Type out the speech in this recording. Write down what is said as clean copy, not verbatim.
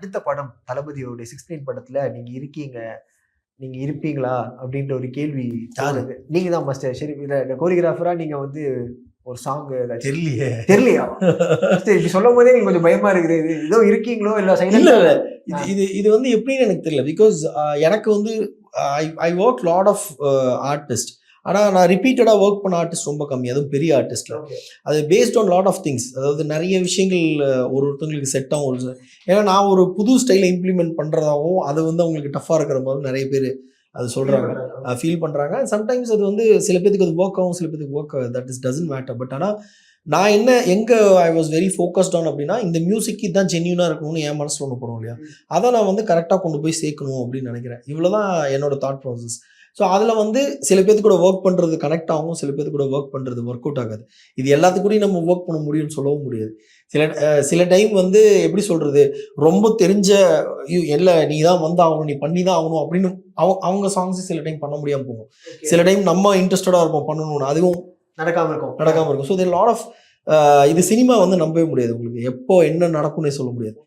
அடுத்த படம் தளபதியோட 69 படத்துல நீங்க இருக்கீங்க, நீங்க இருப்பீங்களா அப்படின்ற ஒரு கேள்வி தோணுது. நீங்க தான் மாஸ்டர். சரி, கோரியோகிராஃபரா நீங்க வந்து ஒரு சாங் தெரியலையே. தெரியலையா? சரி, இப்படி சொல்லும் போதே எனக்கு கொஞ்சம் பயமா இருக்குது. இது ஏதோ இருக்கீங்களோ இல்ல இல்ல சைலண்டா. இல்ல இது வந்து எப்படின்னு எனக்கு தெரியல. பிகாஸ் எனக்கு வந்து I work lot of artist. ஆனா நான் ரிப்பீட்டடா ஒர்க் பண்ண ஆர்டிஸ்ட் ரொம்ப கம்மி, அதுவும் பெரிய ஆர்டிஸ்ட்ல. அது based on lot of things. அதாவது நிறைய விஷயங்கள் ஒருத்தங்களுக்கு செட் ஆகும். ஏன்னா நான் ஒரு புது ஸ்டைலை இம்ப்ளிமெண்ட் பண்றதாகவும் அது வந்து அவங்களுக்கு டஃபா இருக்கிற மாதிரி நிறைய பேர் அது சொல்றாங்க, ஃபீல் பண்றாங்க. சம்டைம்ஸ் அது வந்து சில பேருக்கு அது ஒர்க் ஆகும், சில பேருக்கு ஒர்க் ஆகும். That is doesn't matter. But ஆனால் நான் என்ன எங்க I was very focused on அப்படின்னா, இந்த மியூசிக் தான் ஜென்யூனா இருக்கணும்னு என் மனசுல ஒன்று போடும் இல்லையா, அதை நான் வந்து கரெக்டாக கொண்டு போய் சேர்க்கணும் அப்படின்னு நினைக்கிறேன். இவ்வளோதான் என்னோட தாட் ப்ராசஸ். ஸோ அதில் வந்து சில பேர்த்து கூட ஒர்க் பண்ணுறது கனெக்ட் ஆகும், சில பேர்த்து கூட ஒர்க் பண்ணுறது ஒர்க் அவுட் ஆகாது. இது எல்லாத்துக்கூடயும் நம்ம ஒர்க் பண்ண முடியும்னு சொல்லவும் முடியாது. சில டைம் வந்து எப்படி சொல்கிறது, ரொம்ப தெரிஞ்ச இல்லை நீ தான் வந்து ஆகணும், நீ பண்ணி தான் ஆகணும் அப்படின்னு அவங்க சாங்ஸ் சில டைம் பண்ண முடியாமல் போகும். சில டைம் நம்ம இன்ட்ரெஸ்டடாக இருப்போம் பண்ணணும்னு, அதுவும் நடக்காமல் இருக்கும். ஸோ லாட் ஆஃப் இது சினிமா வந்து நம்பவே முடியாது. உங்களுக்கு எப்போ என்ன நடக்கும்னே சொல்ல முடியாது.